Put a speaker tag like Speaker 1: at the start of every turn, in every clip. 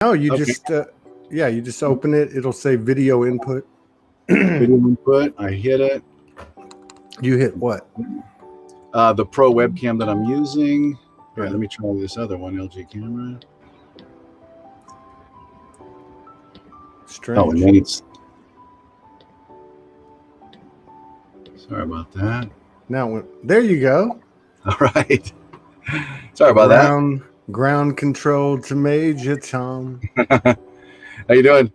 Speaker 1: No, you
Speaker 2: Okay.
Speaker 1: just yeah, you just open it. It'll say video input.
Speaker 2: Video input. I hit it.
Speaker 1: You hit what?
Speaker 2: The Pro webcam that I'm using. All
Speaker 1: Yeah.
Speaker 2: right, let me try this other one, LG camera.
Speaker 1: Strange.
Speaker 2: Oh, and then it's. Sorry about that.
Speaker 1: Now, there you go.
Speaker 2: All right. Sorry about that.
Speaker 1: Ground control to Major Tom.
Speaker 2: How you doing?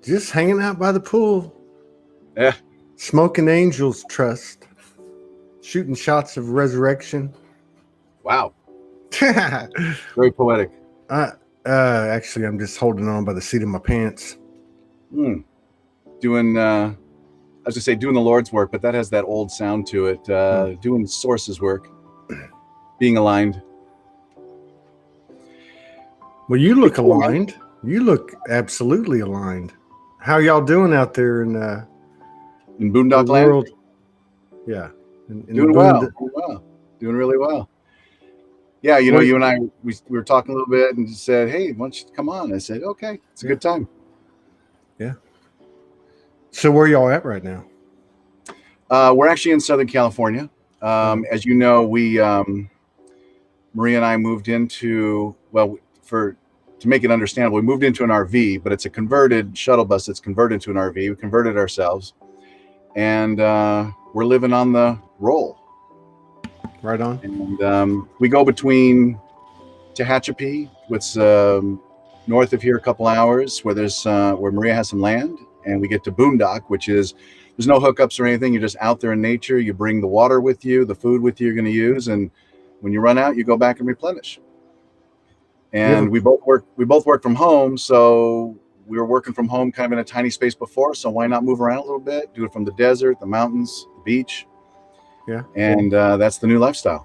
Speaker 1: Just hanging out by the pool.
Speaker 2: Yeah.
Speaker 1: Smoking Angels Trust. Shooting shots of resurrection.
Speaker 2: Wow. Very poetic.
Speaker 1: Actually, I'm just holding on by the seat of my pants.
Speaker 2: Doing, I was gonna say doing the Lord's work, but that has that old sound to it. Doing Source's work, being aligned.
Speaker 1: Well, you look aligned. You look absolutely aligned. How y'all doing out there in
Speaker 2: Boondock Land?
Speaker 1: World? Yeah.
Speaker 2: Doing well. Doing really well. Yeah, you know, you and I, we were talking a little bit and just said, hey, why don't you come on? I said, okay, it's a good time.
Speaker 1: Yeah. So where y'all at right now?
Speaker 2: We're actually in Southern California. As you know, Maria and I moved into, to make it understandable, we moved into an RV, but it's a converted shuttle bus that's converted into an RV. We converted it ourselves, and we're living on the roll.
Speaker 1: Right on.
Speaker 2: And we go between Tehachapi, which north of here a couple hours, where Maria has some land, and we get to Boondock, which is, there's no hookups or anything. You're just out there in nature. You bring the water with you, the food with you you're going to use, and when you run out, you go back and replenish. And we both work from home, so we were working from home kind of in a tiny space before, so why not move around a little bit, do it from the desert, the mountains, the beach.
Speaker 1: Yeah.
Speaker 2: And that's the new lifestyle.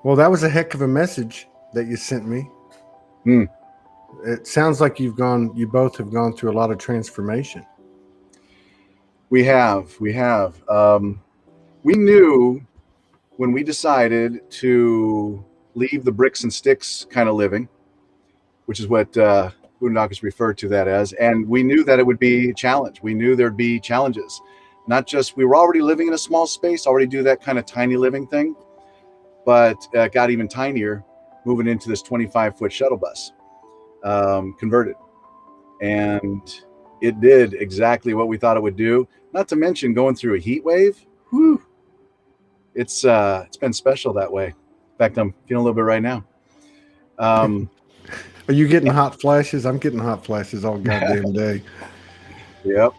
Speaker 1: Well, that was a heck of a message that you sent me. It sounds like you both have gone through a lot of transformation.
Speaker 2: We have. We knew when we decided to leave the bricks and sticks kind of living, which is what Boondockers refer to that as, and we knew that it would be a challenge. We knew there'd be challenges. Not just, we were already living in a small space, already do that kind of tiny living thing, but got even tinier moving into this 25-foot shuttle bus, converted. And it did exactly what we thought it would do. Not to mention going through a heat wave. Whew. It's been special that way. In fact, I'm feeling a little bit right now.
Speaker 1: Are you getting hot flashes? I'm getting hot flashes all goddamn day.
Speaker 2: Yep.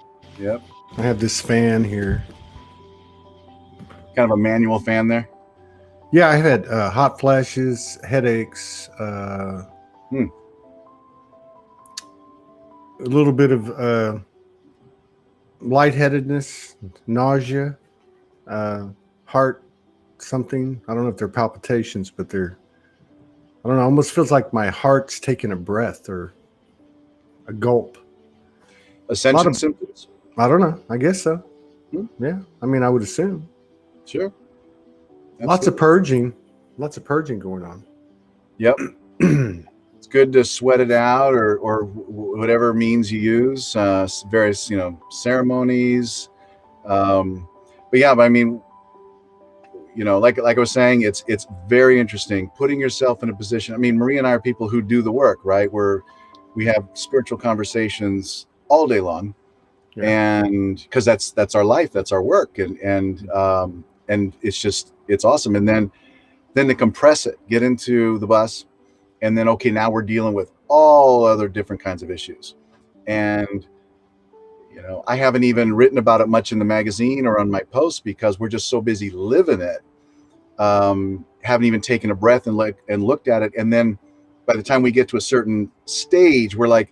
Speaker 1: I have this fan here.
Speaker 2: Kind of a manual fan there.
Speaker 1: Yeah, I've had hot flashes, headaches, a little bit of lightheadedness, nausea, heart something. I don't know if they're palpitations, but I don't know, almost feels like my heart's taking a breath or a gulp.
Speaker 2: Ascension symptoms?
Speaker 1: I don't know. I guess so. Yeah. I mean, I would assume.
Speaker 2: Sure. Absolutely.
Speaker 1: Lots of purging going on.
Speaker 2: Yep. It's good to sweat it out or whatever means you use, various, ceremonies. But I mean, like I was saying, it's very interesting putting yourself in a position. I mean, Maria and I are people who do the work, right? We have spiritual conversations all day long. Yeah. And because that's our life, that's our work, and it's awesome. And then to compress it, get into the bus, and then now we're dealing with all other different kinds of issues. And I haven't even written about it much in the magazine or on my posts because we're just so busy living it. Haven't even taken a breath and looked at it. And then by the time we get to a certain stage, we're like,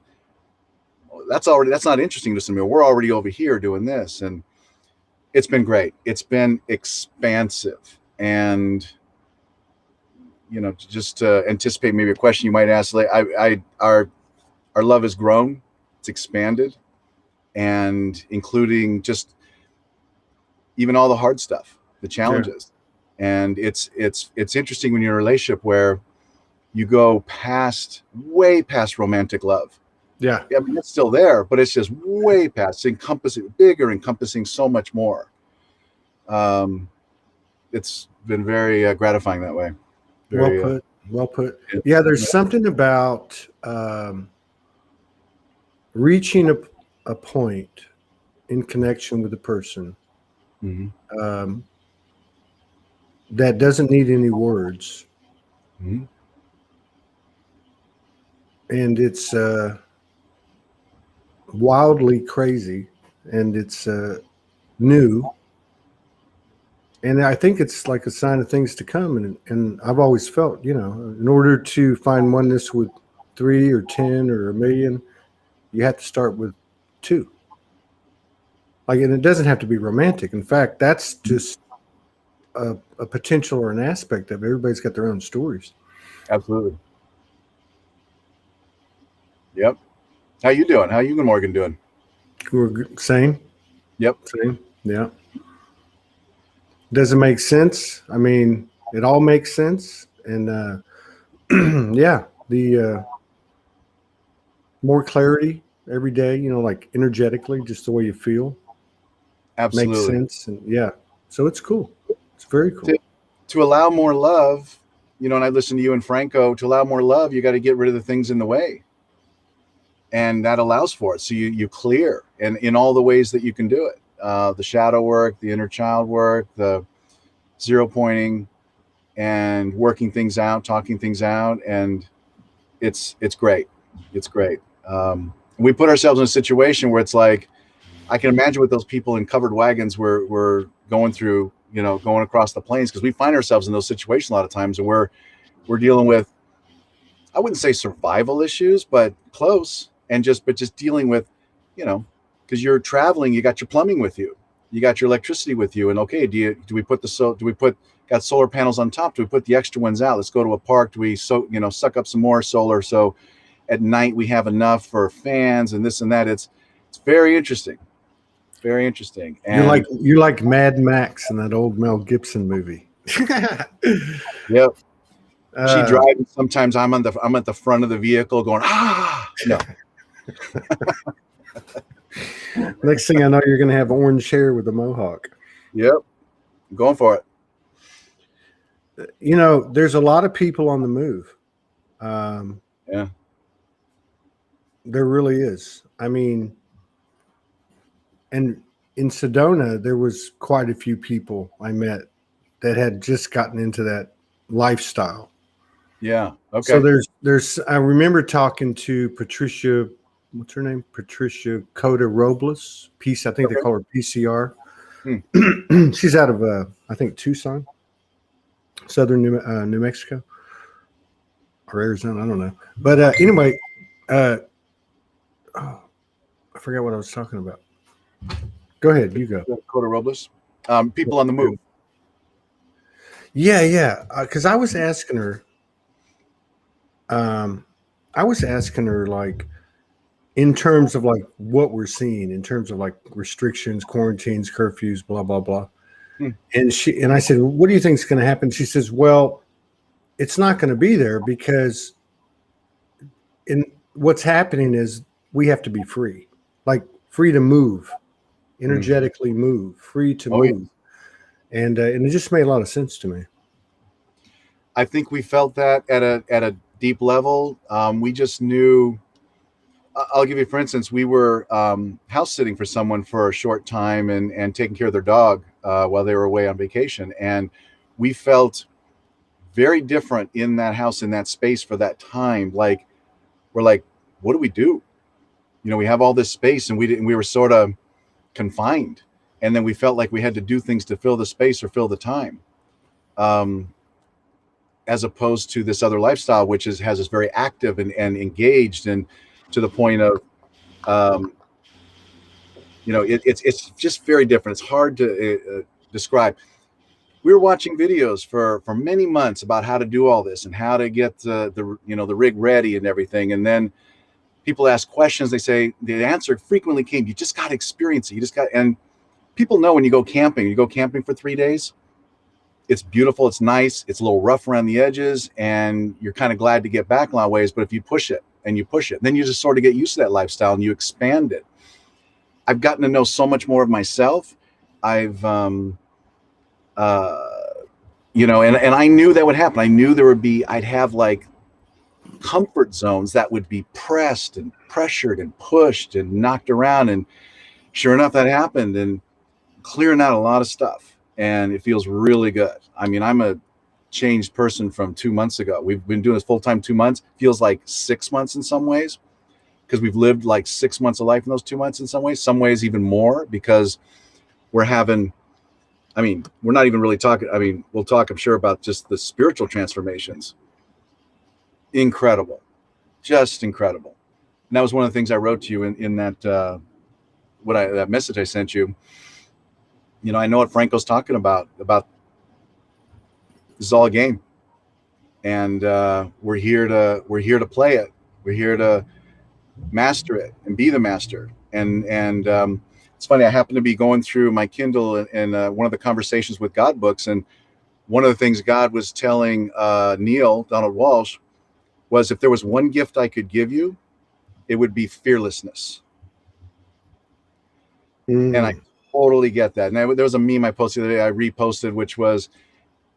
Speaker 2: that's not interesting to me. We're already over here doing this. And it's been great. It's been expansive. And, just to anticipate maybe a question you might ask, like our love has grown, it's expanded, and including just even all the hard stuff, the challenges. Yeah. And it's interesting when you're in a relationship where you go way past romantic love.
Speaker 1: Yeah.
Speaker 2: I mean, it's still there, but it's just way past, encompassing, bigger, encompassing so much more. It's been very gratifying that way.
Speaker 1: Well
Speaker 2: Very,
Speaker 1: put. Well put. Yeah, there's something about reaching a point in connection with a person that doesn't need any words. And it's wildly crazy, and it's new. And I think it's like a sign of things to come. And I've always felt, you know, in order to find oneness with 3 or 10 or a million, you have to start with 2. Like, and it doesn't have to be romantic. In fact, that's just a potential or an aspect of it. Everybody's got their own stories.
Speaker 2: Absolutely. Yep. How you doing? How you and Morgan doing?
Speaker 1: We're same.
Speaker 2: Yep.
Speaker 1: Same. Yeah. Does it make sense? I mean, it all makes sense. And yeah, the more clarity every day, you know, like energetically, just the way you feel.
Speaker 2: Absolutely.
Speaker 1: Makes sense. And yeah, so it's cool. It's very cool.
Speaker 2: To allow more love, you know, and I listen to you and Franco, to allow more love, you got to get rid of the things in the way. And that allows for it. So you clear, and in all the ways that you can do it. The shadow work, the inner child work, the 0 pointing, and working things out, talking things out. And it's great. It's great. We put ourselves in a situation where it's like, I can imagine what those people in covered wagons were going through, you know, going across the plains, because we find ourselves in those situations a lot of times, and we're dealing with, I wouldn't say survival issues, but close, and just dealing with, you know, because you're traveling, you got your plumbing with you, you got your electricity with you, and okay, do we put got solar panels on top? Do we put the extra ones out? Let's go to a park. Do we suck up some more solar so at night we have enough for fans and this and that? It's very interesting. Very interesting. And
Speaker 1: you're like Mad Max in that old Mel Gibson movie.
Speaker 2: Yep. She drives. Sometimes I'm at the front of the vehicle going, no.
Speaker 1: Next thing I know, you're going to have orange hair with a mohawk.
Speaker 2: Yep. I'm going for it.
Speaker 1: You know, there's a lot of people on the move.
Speaker 2: Yeah.
Speaker 1: There really is. I mean, and in Sedona, there was quite a few people I met that had just gotten into that lifestyle.
Speaker 2: Yeah. Okay.
Speaker 1: So there's I remember talking to Patricia, what's her name? Patricia Cota Robles. I think they call her PCR. She's out of I think Tucson, southern New Mexico, or Arizona. I don't know. But anyway, I forgot what I was talking about. Go ahead, you go.
Speaker 2: Cota Robles. People on the move.
Speaker 1: Yeah. Because I was asking her. Like, in terms of like what we're seeing, in terms of like restrictions, quarantines, curfews, blah blah blah. And I said, "What do you think is going to happen?" She says, "Well, it's not going to be there, because what's happening is we have to be free, like free to move, energetically move, free to move." Yeah. And it just made a lot of sense to me.
Speaker 2: I think we felt that at a deep level. We just knew. I'll give you, for instance, we were house sitting for someone for a short time and taking care of their dog while they were away on vacation, and we felt very different in that house, in that space for that time. Like, we're like, what do we do? You know, we have all this space, and we were sort of confined, and then we felt like we had to do things to fill the space or fill the time. As opposed to this other lifestyle, which has us very active and engaged, and to the point of, it's just very different. It's hard to describe. We were watching videos for many months about how to do all this and how to get the rig ready and everything. And then people ask questions. They say the answer frequently came, "You just got to experience it. And people know when you go camping for 3 days, it's beautiful, it's nice, it's a little rough around the edges, and you're kind of glad to get back a lot of ways. But if you push it and you push it, then you just sort of get used to that lifestyle and you expand it. I've gotten to know so much more of myself. I've you know, and I knew that would happen. I knew there would be, I'd have like comfort zones that would be pressed and pressured and pushed and knocked around. And sure enough, that happened, and clearing out a lot of stuff. And it feels really good. I mean, I'm a changed person from 2 months ago. We've been doing this full time 2 months. Feels like 6 months in some ways, because we've lived like 6 months of life in those 2 months in some ways even more, because we're having, I mean, we're not even really talking. I mean, we'll talk, I'm sure, about just the spiritual transformations. Incredible, just incredible. And that was one of the things I wrote to you in that that message I sent you. You know, I know what Franco's talking about this is all a game, and we're here to play it. We're here to master it and be the master. And it's funny, I happen to be going through my Kindle and one of the Conversations with God books, and one of the things God was telling Neil Donald Walsh was, if there was one gift I could give you, it would be fearlessness. And I totally get that. And there was a meme I posted the other day, I reposted, which was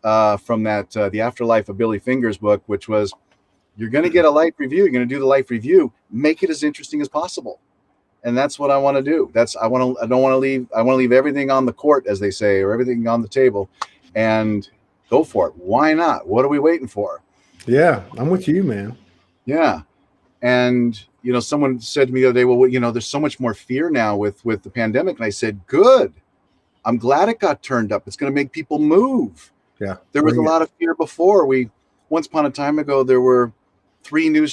Speaker 2: from that The Afterlife of Billy Fingers book, which was, you're going to get a life review. You're going to do the life review. Make it as interesting as possible. And that's what I want to do. I want to leave everything on the court, as they say, or everything on the table, and go for it. Why not? What are we waiting for?
Speaker 1: Yeah, I'm with you, man.
Speaker 2: Yeah. And, you know, someone said to me the other day, well, you know, there's so much more fear now with the pandemic. And I said, good. I'm glad it got turned up. It's going to make people move.
Speaker 1: Yeah.
Speaker 2: There was a lot of fear before. Once upon a time ago, there were three news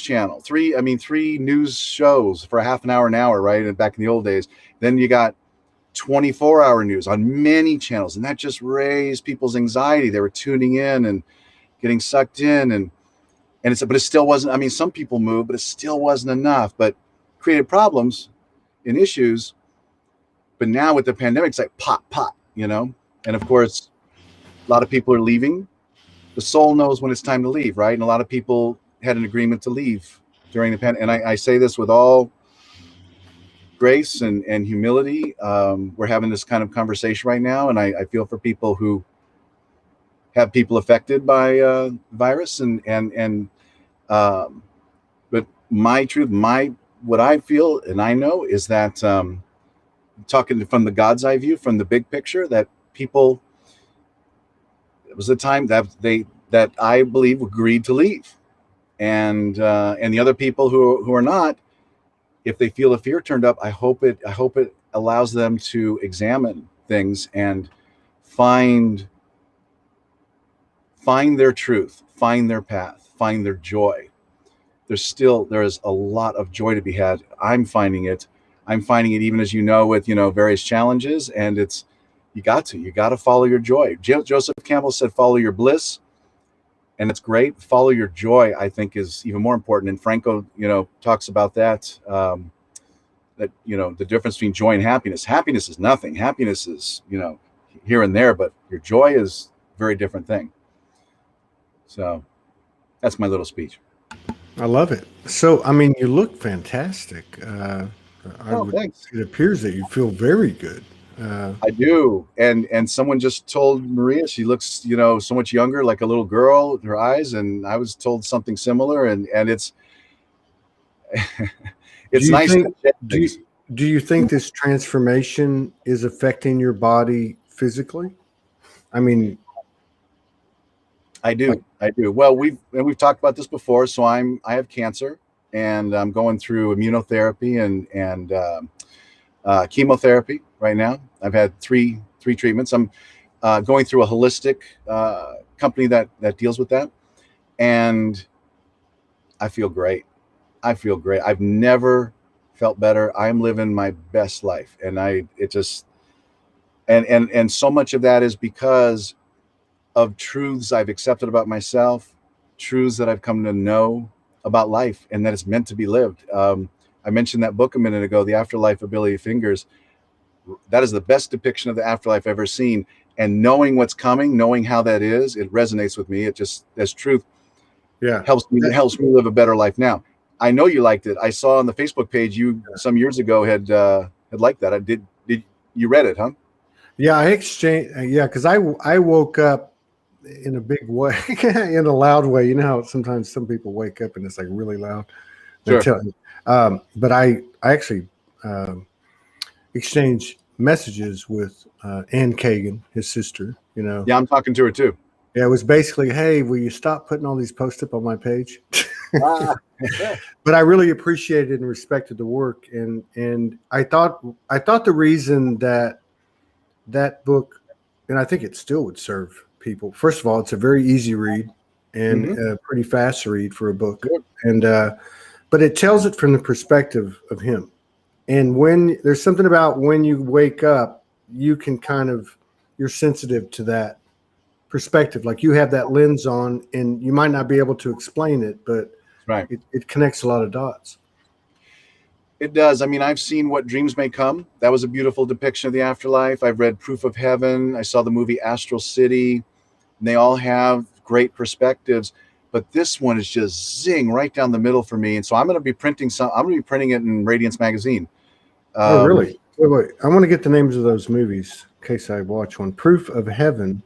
Speaker 2: shows for a half an hour, right? And back in the old days, then you got 24-hour news on many channels. And that just raised people's anxiety. They were tuning in and getting sucked in, but it still wasn't, I mean, some people moved, but it still wasn't enough, but created problems and issues. But now with the pandemic, it's like pop, you know? And of course, a lot of people are leaving. The soul knows when it's time to leave, right? And a lot of people had an agreement to leave during the pandemic. And I say this with all grace and humility. We're having this kind of conversation right now, and I feel for people who have people affected by virus but my truth, what I feel and I know is that talking from the God's eye view, from the big picture, that people, it was the time that I believe agreed to leave, and the other people who are not, if they feel the fear turned up, I hope it allows them to examine things and find their truth, find their path, find their joy. There is a lot of joy to be had. I'm finding it even, as you know, with, you know, various challenges, and you got to follow your joy. Joseph Campbell said, follow your bliss. And it's great. Follow your joy, I think, is even more important. And Franco, you know, talks about that, that, you know, the difference between joy and happiness. Happiness is nothing. Happiness is, you know, here and there, but your joy is a very different thing. So that's my little speech.
Speaker 1: I love it. So, I mean, you look fantastic.
Speaker 2: Thanks.
Speaker 1: It appears that you feel very good.
Speaker 2: I do. And someone just told Maria, she looks, you know, so much younger, like a little girl, her eyes. And I was told something similar, and it's, it's nice.
Speaker 1: Do you think this transformation is affecting your body physically? I mean,
Speaker 2: I do. Well, we've talked about this before. So I have cancer, and I'm going through immunotherapy and chemotherapy right now. I've had three treatments. I'm going through a holistic company that deals with that, and I feel great. I've never felt better. I'm living my best life, and and so much of that is because of truths I've accepted about myself, truths that I've come to know about life, and that it's meant to be lived. I mentioned that book a minute ago, The Afterlife of Billy Fingers. That is the best depiction of the afterlife I've ever seen. and knowing what's coming, knowing how that is, it resonates with me. It just, as truth,
Speaker 1: Yeah.
Speaker 2: helps me live a better life now. I know you liked it. I saw on the Facebook page you some years ago had liked that. I did you read it, huh?
Speaker 1: Yeah, I exchanged. Yeah, because I woke up in a big way, in a loud way. You know how sometimes some people wake up and it's like really loud.
Speaker 2: Sure.
Speaker 1: But I actually exchanged messages with Ann Kagan, his sister. You know.
Speaker 2: Yeah, I'm talking to her too.
Speaker 1: Yeah, it was basically, hey, will you stop putting all these posts up on my page? But I really appreciated and respected the work, and I thought the reason that book, and I think it still would serve people. First of all, it's a very easy read and a pretty fast read for a book, and but it tells it from the perspective of him. And when there's something about when you wake up, you can you're sensitive to that perspective, like you have that lens on, and you might not be able to explain it, but
Speaker 2: right,
Speaker 1: it connects a lot of dots.
Speaker 2: It does. I mean, I've seen What Dreams May Come. That was a beautiful depiction of the afterlife. I've read Proof of Heaven. I saw the movie Astral City. And they all have great perspectives, but this one is just zing right down the middle for me. And so I'm going to be printing it in Radiance magazine.
Speaker 1: Oh, really? Wait. I want to get the names of those movies in case I watch one. Proof of Heaven.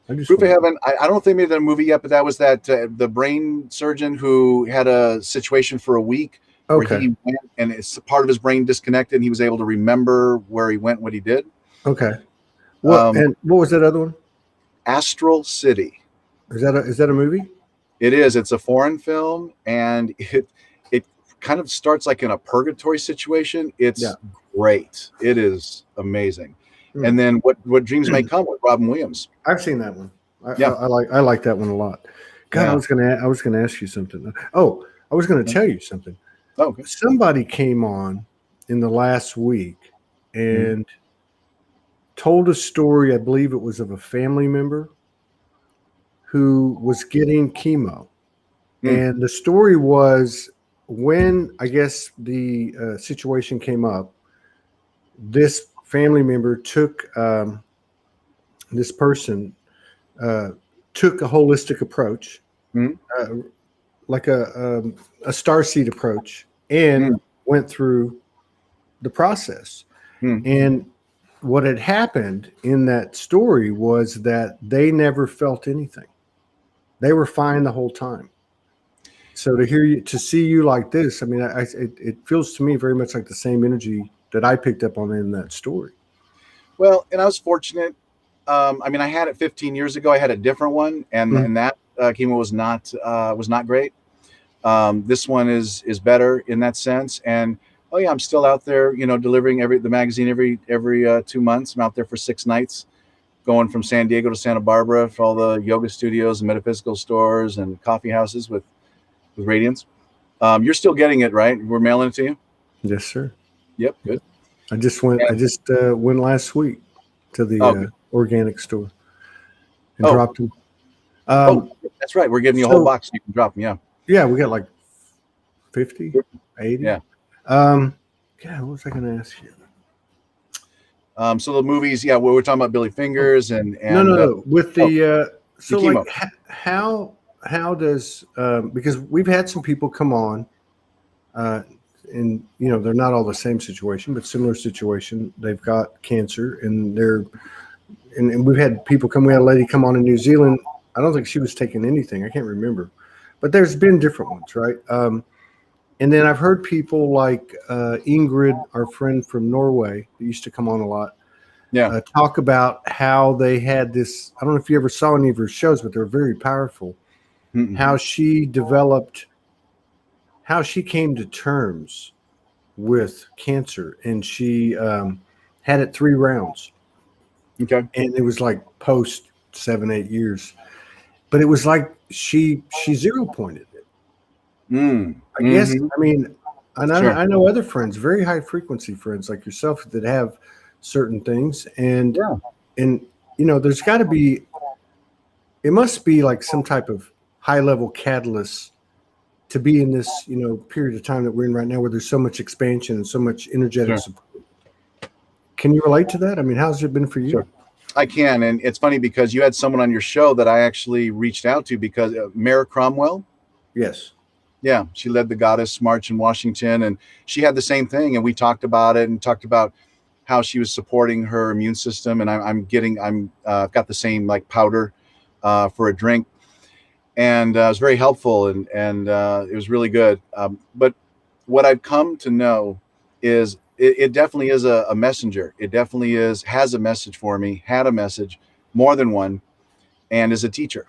Speaker 2: Proof of Heaven. I don't know if they made that movie yet, but that was the brain surgeon who had a situation for a week where he went and it's part of his brain disconnected and he was able to remember where he went, what he did.
Speaker 1: Okay. And what was that other one?
Speaker 2: Astral City.
Speaker 1: Is that a movie?
Speaker 2: It is. It's a foreign film, and it kind of starts like in a purgatory situation. It's great. It is amazing. And then what Dreams May Come with Robin Williams.
Speaker 1: I've seen that one. I like that one a lot. God, I was gonna ask you something. Oh, I was gonna tell you something.
Speaker 2: Oh, okay.
Speaker 1: Somebody came on in the last week and told a story. I believe it was of a family member who was getting chemo, and the story was when I guess the situation came up. This family member took this person took a holistic approach, like a starseed approach, and went through the process. And what had happened in that story was that they never felt anything. They were fine the whole time. So to see you like this, I mean, it feels to me very much like the same energy that I picked up on in that story.
Speaker 2: Well, and I was fortunate. I mean, I had it 15 years ago. I had a different one, and that chemo was not great. This one is better in that sense. And I'm still out there, delivering the magazine every 2 months. I'm out there for 6 nights, going from San Diego to Santa Barbara for all the yoga studios and metaphysical stores and coffee houses with Radiance. You're still getting it, right? We're mailing it to you.
Speaker 1: Yes, sir.
Speaker 2: Yep, good.
Speaker 1: I just went last week to the organic store and dropped them.
Speaker 2: That's right. We're giving you a whole box so you can drop them.
Speaker 1: Yeah, we got like 50, 80.
Speaker 2: Yeah.
Speaker 1: What was I going to ask you?
Speaker 2: So the movies, we were talking about Billy Fingers and
Speaker 1: no. With the so
Speaker 2: the
Speaker 1: like how does because we've had some people come on, and they're not all the same situation, but similar situation. They've got cancer, and and we've had people come. We had a lady come on in New Zealand. I don't think she was taking anything. I can't remember, but there's been different ones, right? And then I've heard people like Ingrid, our friend from Norway, that used to come on a lot, talk about how they had this. I don't know if you ever saw any of her shows, but they're very powerful. How she came to terms with cancer, and she had it 3 rounds.
Speaker 2: Okay.
Speaker 1: And it was like post 7-8 years, but it was like she 0-pointed it. I guess. I mean, and I know other friends, very high frequency friends like yourself, that have certain things, and there's got to be. It must be like some type of high level catalyst to be in this, period of time that we're in right now, where there's so much expansion and so much energetic support. Can you relate to that? I mean, how's it been for you?
Speaker 2: Sure. I can, and it's funny because you had someone on your show that I actually reached out to because Mayor Cromwell.
Speaker 1: Yes.
Speaker 2: Yeah, she led the Goddess March in Washington, and she had the same thing. And we talked about it and talked about how she was supporting her immune system. And I've got the same like powder for a drink, and it was very helpful, and it was really good. But what I've come to know is it definitely is a messenger. It definitely has a message for me, had a message, more than one, and is a teacher.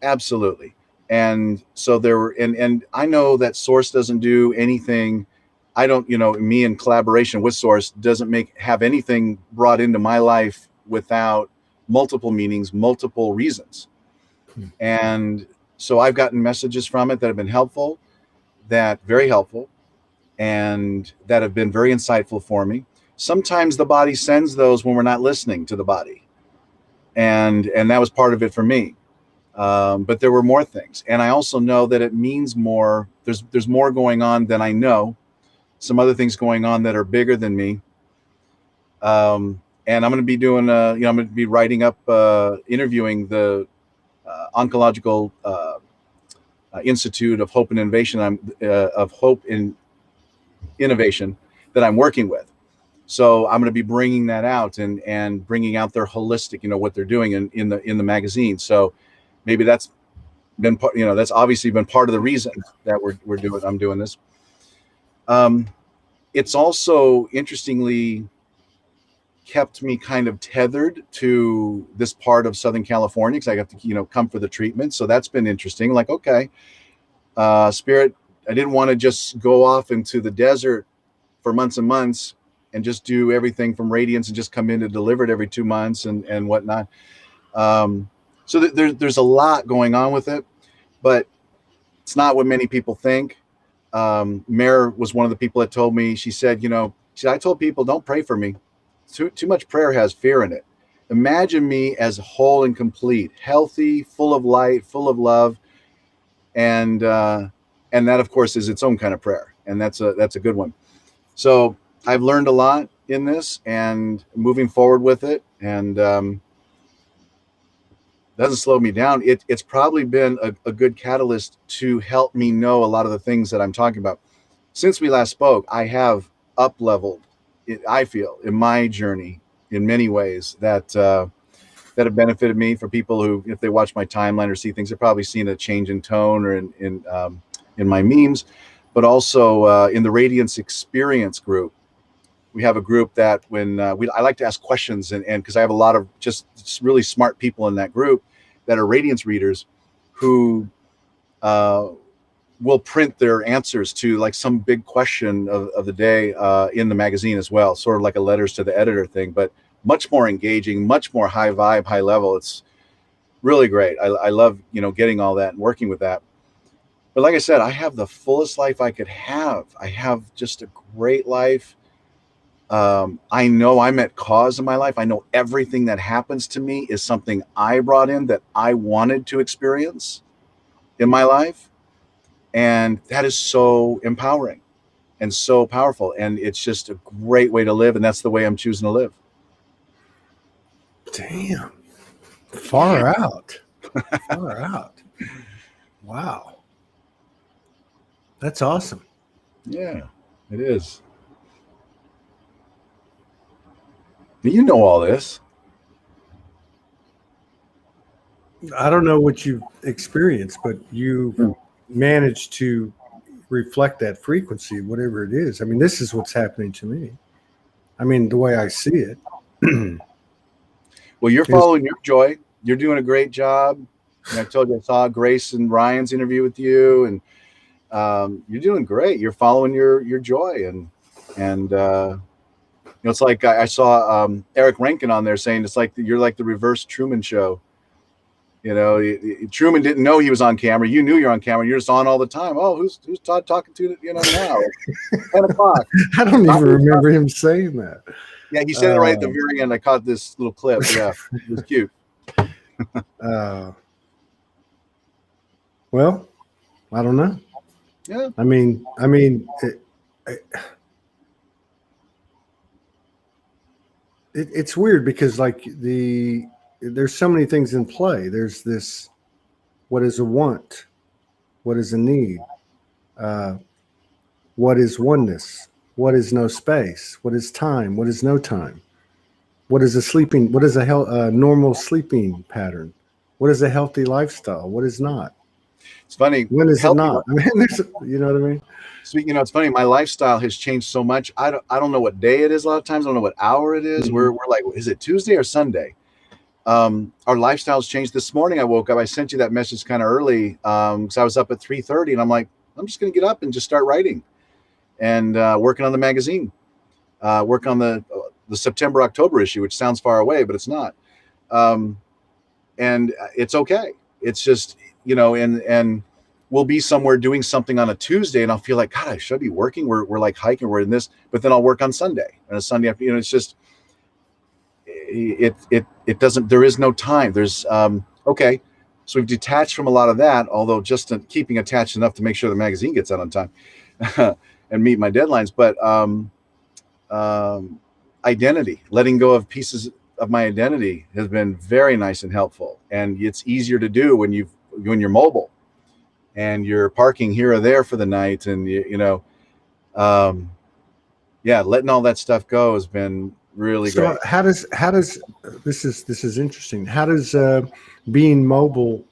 Speaker 2: Absolutely. And so there were, and I know that Source doesn't do anything. I don't, me in collaboration with Source doesn't have anything brought into my life without multiple meanings, multiple reasons. And so I've gotten messages from it that have been helpful, that very helpful, and that have been very insightful for me. Sometimes the body sends those when we're not listening to the body. And that was part of it for me. But there were more things, and I also know that it means more. There's more going on than I know. Some other things going on that are bigger than me. And I'm going to be doing, I'm going to be writing up, interviewing the Oncological Institute of Hope and Innovation. Of Hope in Innovation that I'm working with. So I'm going to be bringing that out and bringing out their holistic, what they're doing in the magazine. So maybe that's been part, that's obviously been part of the reason that I'm doing this. It's also interestingly kept me kind of tethered to this part of Southern California because I got to, come for the treatment. So that's been interesting. Like, okay, Spirit, I didn't want to just go off into the desert for months and months and just do everything from Radiance and just come in to deliver it every 2 months and whatnot. So there's a lot going on with it, but it's not what many people think. Mare was one of the people that told me, she said, I told people, don't pray for me. Too much prayer has fear in it. Imagine me as whole and complete, healthy, full of light, full of love. And that of course is its own kind of prayer. And that's a good one. So I've learned a lot in this and moving forward with it. And doesn't slow me down. It's probably been a good catalyst to help me know a lot of the things that I'm talking about. Since we last spoke, I have up-leveled, I feel, in my journey in many ways that have benefited me. For people who, if they watch my timeline or see things, they've probably seen a change in tone or in my memes, but also in the Radiance Experience group. We have a group that when I like to ask questions, and because I have a lot of just really smart people in that group that are Radiance readers who will print their answers to like some big question of the day in the magazine as well, sort of like a letters to the editor thing, but much more engaging, much more high vibe, high level. It's really great. I love, getting all that and working with that. But like I said, I have the fullest life I could have. I have just a great life. I know I'm at cause in my life. I know everything that happens to me is something I brought in that I wanted to experience in my life. And that is so empowering and so powerful. And it's just a great way to live. And that's the way I'm choosing to live.
Speaker 1: Damn. Far out. Far out. Wow. That's awesome.
Speaker 2: Yeah, it is. You know all this.
Speaker 1: I don't know what you've experienced, but you managed to reflect that frequency, whatever it is. I mean, this is what's happening to me. I mean, the way I see it.
Speaker 2: Well, you're following your joy. You're doing a great job. And I told you I saw Grace and Ryan's interview with you, and you're doing great. You're following your joy, and it's like I saw Eric Rankin on there saying it's like you're like the reverse Truman Show. Truman didn't know he was on camera. You knew you're on camera. You're just on all the time. Oh, who's Todd talking to? Now, 10 o'clock.
Speaker 1: I don't even remember him saying that.
Speaker 2: Yeah, he said it right at the very end. I caught this little clip. Yeah, it was cute.
Speaker 1: Well, I don't know.
Speaker 2: Yeah.
Speaker 1: I mean, it's weird because like there's so many things in play. There's this, what is a want? What is a need? Uh, what is oneness? What is no space? What is time? What is no time? What is a sleeping? What is a normal sleeping pattern? What is a healthy lifestyle? What is not?
Speaker 2: It's funny.
Speaker 1: When is it
Speaker 2: Healthy.
Speaker 1: not? I mean, you know what I mean?
Speaker 2: Speaking, it's funny. My lifestyle has changed so much. I don't know what day it is. A lot of times, I don't know what hour it is.
Speaker 1: Mhm.
Speaker 2: We're like, is it Tuesday or Sunday? Our lifestyles changed. This morning, I woke up. I sent you that message kind of early because I was up at 3:30, and I'm like, I'm just going to get up and just start writing and working on the magazine. Work on the September October issue, which sounds far away, but it's not. Um, and it's okay. It's just, and we'll be somewhere doing something on a Tuesday, and I'll feel like, God, I should be working. We're like hiking, we're in this, but then I'll work on Sunday and a Sunday after. It's just it doesn't. There is no time. There's okay. So we've detached from a lot of that, although just keeping attached enough to make sure the magazine gets out on time and meet my deadlines. But identity, letting go of pieces of my identity has been very nice and helpful, and it's easier to do when you're mobile and you're parking here or there for the night, and letting all that stuff go has been really
Speaker 1: So
Speaker 2: great.
Speaker 1: how does this is interesting. How does being mobile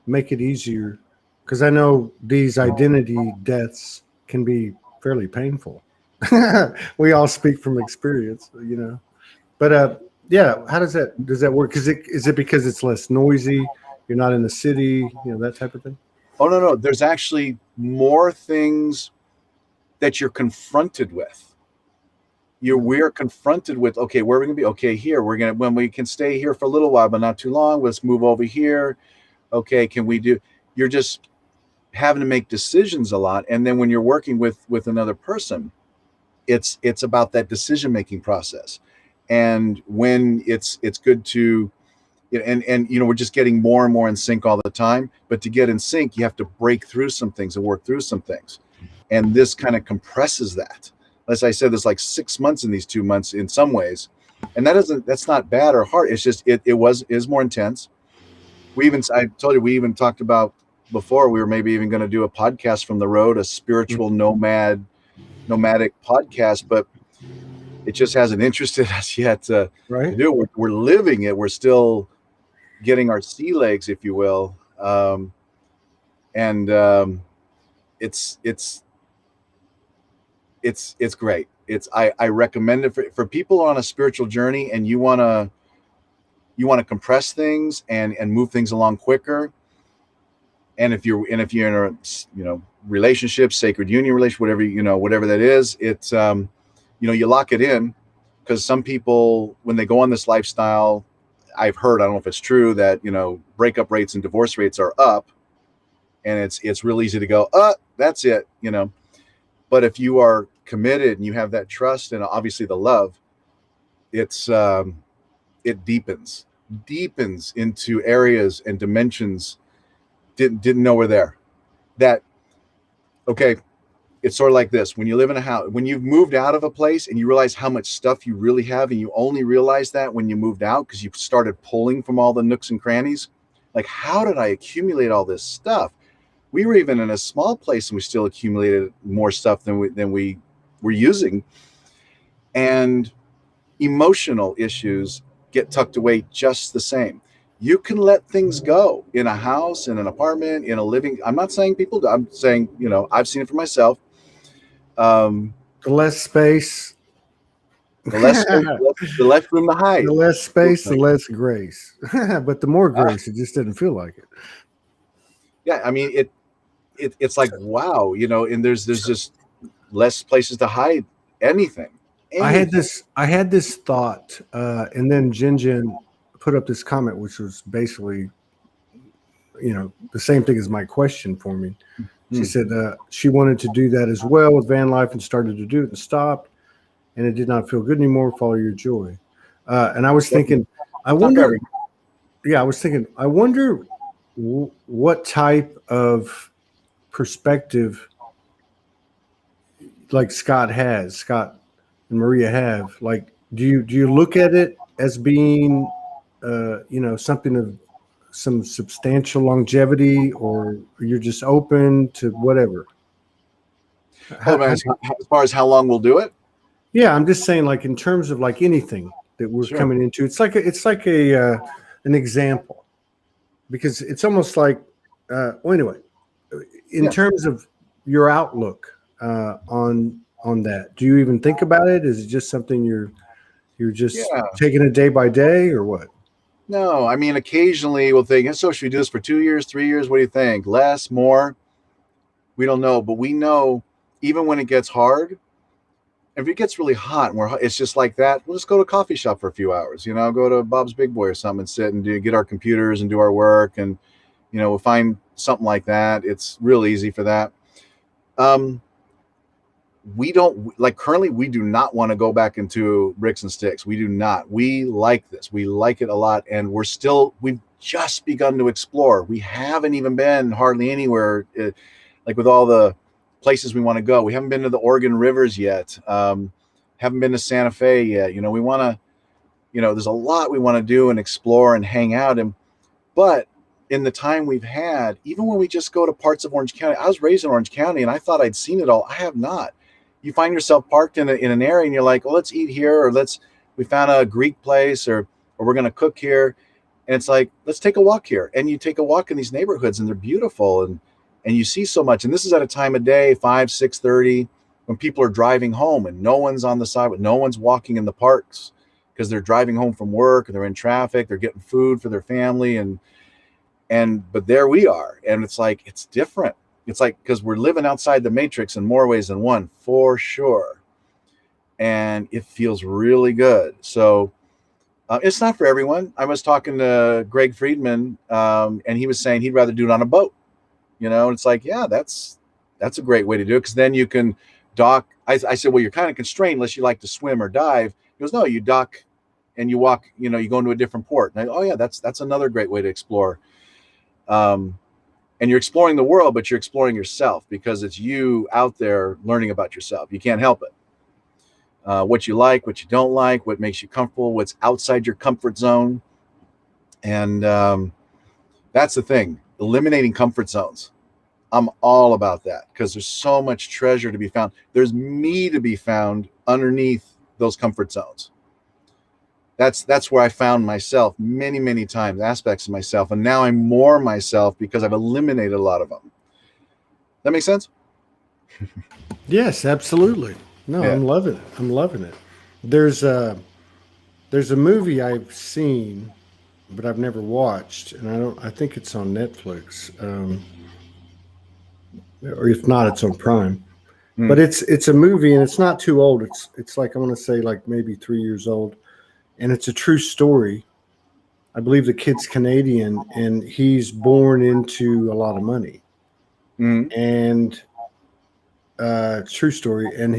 Speaker 1: make it easier? Because I know these identity deaths can be fairly painful. We all speak from experience, But yeah, how does that work? Is it because it's less noisy? You're not in the city, that type of thing.
Speaker 2: Oh no, there's actually more things that you're confronted with. We're confronted with, okay, where are we gonna be? Okay, here when we can stay here for a little while, but not too long. Let's move over here. Okay, can we do? You're just having to make decisions a lot, and then when you're working with another person, it's about that decision making process, and when it's good to, and we're just getting more and more in sync all the time. But to get in sync, you have to break through some things and work through some things, and this kind of compresses that. As I said, there's like 6 months in these 2 months in some ways, and that's not bad or hard. It's just it is more intense. I told you, we even talked about before, we were maybe even going to do a podcast from the road, a spiritual nomadic podcast, but it just hasn't interested us yet to do it. We're living it. We're still getting our sea legs, if you will. It's great. I recommend it for people on a spiritual journey, and you want to compress things and move things along quicker. And if you're in a relationship, sacred union relationship, whatever that is, it's you lock it in, because some people, when they go on this lifestyle, I've heard, I don't know if it's true, that breakup rates and divorce rates are up, and it's real easy to go, that's it. But if you are committed and you have that trust and obviously the love, it deepens into areas and dimensions didn't know were there. Okay, it's sort of like this: when you live in a house, when you've moved out of a place and you realize how much stuff you really have, and you only realize that when you moved out because you started pulling from all the nooks and crannies. Like, how did I accumulate all this stuff? We were even in a small place and we still accumulated more stuff than we were using. And emotional issues get tucked away just the same. You can let things go in a house, in an apartment, in a living. I'm not saying people do. I'm saying, I've seen it for myself.
Speaker 1: The less space,
Speaker 2: The less room to hide.
Speaker 1: the less space, the less grace. But the more grace, it just didn't feel like it.
Speaker 2: Yeah, I mean, it's like, wow, and there's just less places to hide anything.
Speaker 1: I had this thought, and then Jin put up this comment, which was basically, the same thing as my question for me. She said she wanted to do that as well with van life and started to do it and stopped, and it did not feel good anymore. Follow your joy. And I was thinking, I wonder what type of perspective like Scott and Maria have. Like, Do you look at it as being, something of some substantial longevity, or you're just open to whatever?
Speaker 2: Oh
Speaker 1: How,
Speaker 2: man,
Speaker 1: how,
Speaker 2: as far as how long we'll do it?
Speaker 1: yeah, I'm just saying, like in terms of like anything that we're
Speaker 2: Sure.
Speaker 1: coming into, it's like an example, because it's almost like, well, anyway, in
Speaker 2: Yeah.
Speaker 1: terms of your outlook on that, do you even think about it? Is it just something you're just
Speaker 2: Yeah.
Speaker 1: taking it day by day, or what?
Speaker 2: No, I mean, occasionally we'll think, so should we do this for 2 years, 3 years? What do you think? Less, more? We don't know, but we know even when it gets hard, if it gets really hot and it's just like that, we'll just go to a coffee shop for a few hours, go to Bob's Big Boy or something and sit and get our computers and do our work. And, we'll find something like that. It's real easy for that. We don't like currently, we do not want to go back into bricks and sticks. We do not. We like this. We like it a lot. And we've just begun to explore. We haven't even been hardly anywhere, like with all the places we want to go. We haven't been to the Oregon rivers yet. Haven't been to Santa Fe yet. We want to, there's a lot we want to do and explore and hang out in. But in the time we've had, even when we just go to parts of Orange County, I was raised in Orange County and I thought I'd seen it all. I have not. You find yourself parked in an area and you're like, well, let's eat here, or we found a Greek place, or we're going to cook here. And it's like, let's take a walk here. And you take a walk in these neighborhoods and they're beautiful. And you see so much. And this is at a time of day, 5, 6:30, when people are driving home and no one's on the sidewalk, no one's walking in the parks because they're driving home from work and they're in traffic, they're getting food for their family. But there we are. And it's like, it's different. It's like, because we're living outside the matrix in more ways than one, for sure. And it feels really good. So it's not for everyone. I was talking to Greg Friedman, and he was saying he'd rather do it on a boat. And it's like, yeah, that's a great way to do it, because then you can dock. I said, well, you're kind of constrained unless you like to swim or dive. He goes, no, you dock and you walk, you go into a different port. And oh yeah, that's another great way to explore. And you're exploring the world, but you're exploring yourself, because it's you out there learning about yourself. You can't help it. What you like, what you don't like, what makes you comfortable, what's outside your comfort zone. And that's the thing, eliminating comfort zones. I'm all about that, because there's so much treasure to be found. There's me to be found underneath those comfort zones. That's where I found myself many, many times, aspects of myself. And now I'm more myself because I've eliminated a lot of them. That makes sense?
Speaker 1: Yes, absolutely. No,
Speaker 2: Yeah.
Speaker 1: I'm loving it. I'm loving it. There's a movie I've seen, but I've never watched, and I think it's on Netflix. Or if not, it's on Prime. But it's a movie, and it's not too old. It's like, I want to say, like maybe 3 years old, and it's a true story. I believe the kid's Canadian, and he's born into a lot of money, and true story. And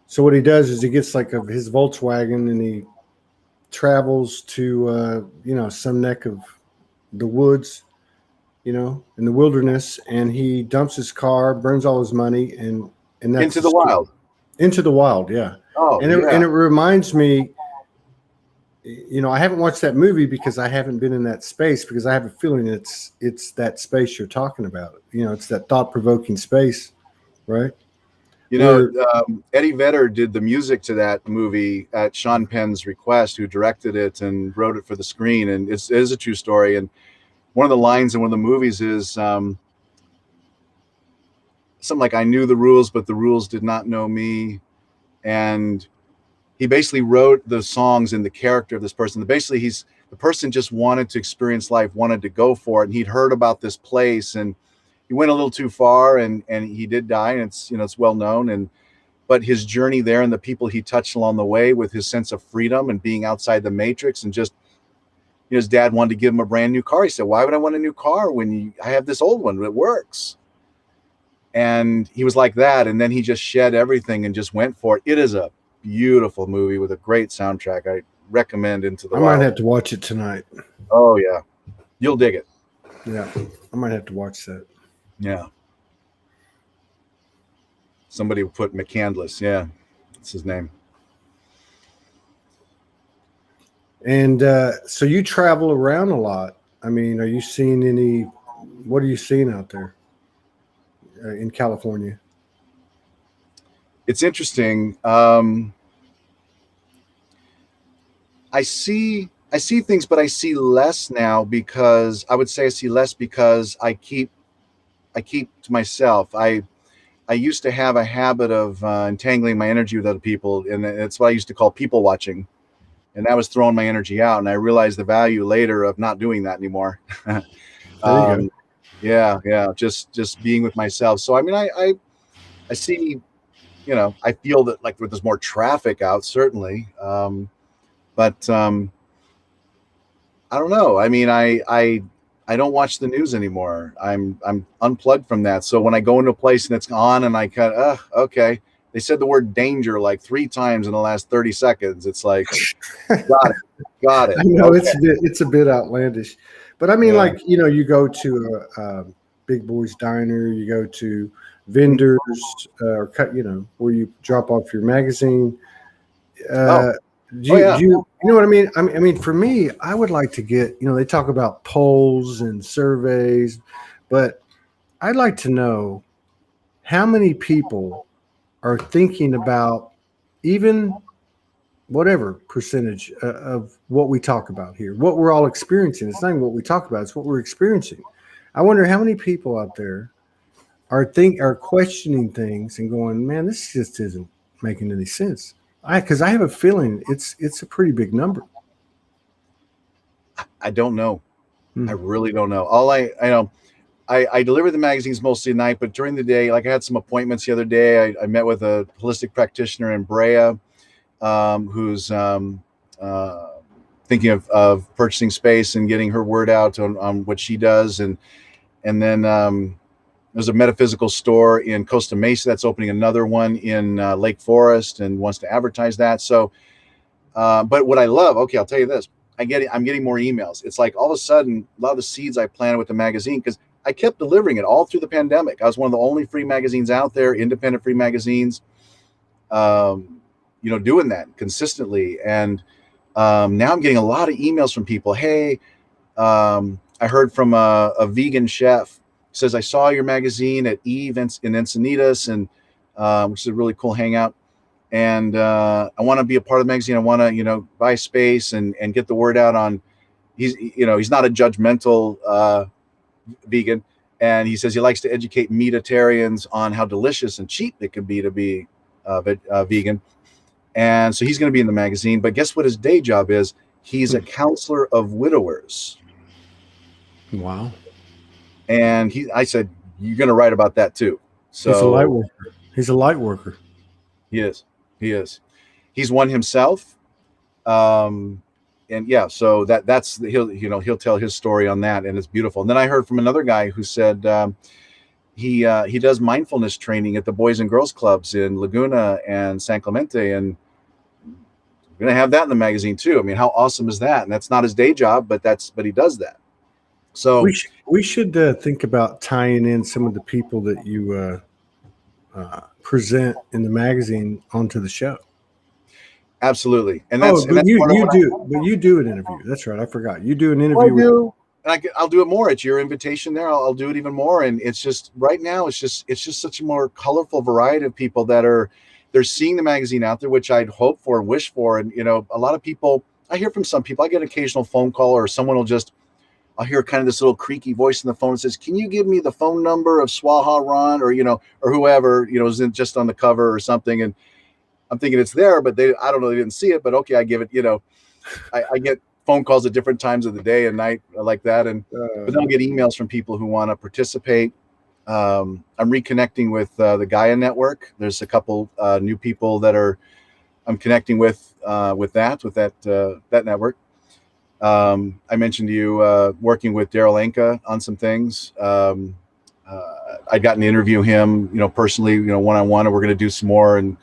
Speaker 1: so what he does is he gets like his Volkswagen, and he travels to some neck of the woods, in the wilderness, and he dumps his car, burns all his money, and that's
Speaker 2: Into the wild.
Speaker 1: Into the wild, yeah.
Speaker 2: Oh,
Speaker 1: And
Speaker 2: yeah.
Speaker 1: it reminds me, I haven't watched that movie because I haven't been in that space, because I have a feeling it's that space you're talking about. It's that thought-provoking space, right?
Speaker 2: Eddie Vedder did the music to that movie at Sean Penn's request, who directed it and wrote it for the screen. And it is a true story. And one of the lines in one of the movies is something like, I knew the rules, but the rules did not know me. And he basically wrote the songs in the character of this person. Basically, the person just wanted to experience life, wanted to go for it. And he'd heard about this place, and he went a little too far, and he did die. And it's well known. But his journey there and the people he touched along the way, with his sense of freedom and being outside the matrix, and just, his dad wanted to give him a brand new car. He said, why would I want a new car when I have this old one that works? And he was like that. And then he just shed everything and just went for it. It is a beautiful movie with a great soundtrack. I recommend Into the Wild.
Speaker 1: I might have to watch it tonight.
Speaker 2: Oh yeah, you'll dig it.
Speaker 1: Yeah, I might have to watch that.
Speaker 2: Yeah. Somebody put McCandless. Yeah, that's his name.
Speaker 1: And so you travel around a lot. I mean, are you seeing any? What are you seeing out there in California?
Speaker 2: It's interesting. I see things, but I see less now because I would say I see less because I keep to myself. I used to have a habit of entangling my energy with other people, and it's what I used to call people watching, and that was throwing my energy out. And I realized the value later of not doing that anymore.
Speaker 1: There you go.
Speaker 2: um, yeah, yeah, just being with myself. So I mean, I see, you know, I feel that like there's more traffic out, certainly, but I don't know. I mean, I don't watch the news anymore. I'm unplugged from that. So when I go into a place and it's on, and I kind of, okay, they said the word danger like 3 times in the last 30 seconds. It's like, got it, got
Speaker 1: I
Speaker 2: it.
Speaker 1: know
Speaker 2: Okay,
Speaker 1: it's a bit outlandish, but I mean,
Speaker 2: yeah.
Speaker 1: like you go to a Big Boy's Diner, you go to vendors, or cut, where you drop off your magazine.
Speaker 2: Oh,
Speaker 1: Uh,
Speaker 2: oh yeah.
Speaker 1: you know what I mean? I mean, for me, I would like to get, they talk about polls and surveys, but I'd like to know how many people are thinking about even whatever percentage of what we talk about here, what we're all experiencing. It's not even what we talk about; it's what we're experiencing. I wonder how many people out there are questioning things and going, "Man, this just isn't making any sense." Because I have a feeling it's a pretty big number.
Speaker 2: I don't know. I
Speaker 1: Hmm.
Speaker 2: really don't know. All I know, I deliver the magazines mostly at night, but during the day, like I had some appointments the other day. I met with a holistic practitioner in Brea, who's uh, thinking of purchasing space and getting her word out on what she does. And then there's a metaphysical store in Costa Mesa that's opening another one in Lake Forest and wants to advertise that. So, but what I love, okay, I'll tell you this. I'm getting more emails. It's like all of a sudden, a lot of the seeds I planted with the magazine, because I kept delivering it all through the pandemic. I was one of the only free magazines out there, independent free magazines, doing that consistently. And now I'm getting a lot of emails from people. Hey, I heard from a vegan chef who says, I saw your magazine at Eve in Encinitas, and which is a really cool hangout. And I want to be a part of the magazine. I want to, buy space and get the word out on. He's not a judgmental vegan, and he says he likes to educate meatitarians on how delicious and cheap it can be to be vegan. And so he's going to be in the magazine. But guess what his day job is? He's a counselor of widowers.
Speaker 1: Wow,
Speaker 2: And I said, you're going to write about that too.
Speaker 1: he's a light
Speaker 2: So
Speaker 1: worker. He's a light worker.
Speaker 2: he is. He is. He's one himself. And yeah, so he'll tell his story on that, and it's beautiful. And then I heard from another guy who said he does mindfulness training at the Boys and Girls Clubs in Laguna and San Clemente, and we're gonna have that in the magazine too. I mean, how awesome is that? And that's not his day job, but he does that. So
Speaker 1: We should think about tying in some of the people that you present in the magazine onto the show.
Speaker 2: absolutely, and
Speaker 1: Oh, but
Speaker 2: that's
Speaker 1: you
Speaker 2: part of
Speaker 1: you
Speaker 2: what
Speaker 1: do but you do an interview. That's right. I forgot. You do an
Speaker 2: I
Speaker 1: interview with.
Speaker 2: do. And I'll do it more at your invitation there. I'll do it even more. And it's just right now, it's just such a more colorful variety of people they're seeing the magazine out there, which I'd hope for and wish for. And a lot of people, I hear from some people. I get an occasional phone call, or someone will just, I'll hear kind of this little creaky voice in the phone that says, "Can you give me the phone number of Swaha Ron, or or whoever is just on the cover or something?" And I'm thinking it's there, but I don't know, they didn't see it. But okay, I give it. I get phone calls at different times of the day and night like that, but then I'll get emails from people who want to participate. I'm reconnecting with the Gaia Network. There's a couple new people that I'm connecting with that network. I mentioned to you working with Daryl Anka on some things. I got to interview him, personally, one-on-one, and we're going to do some more and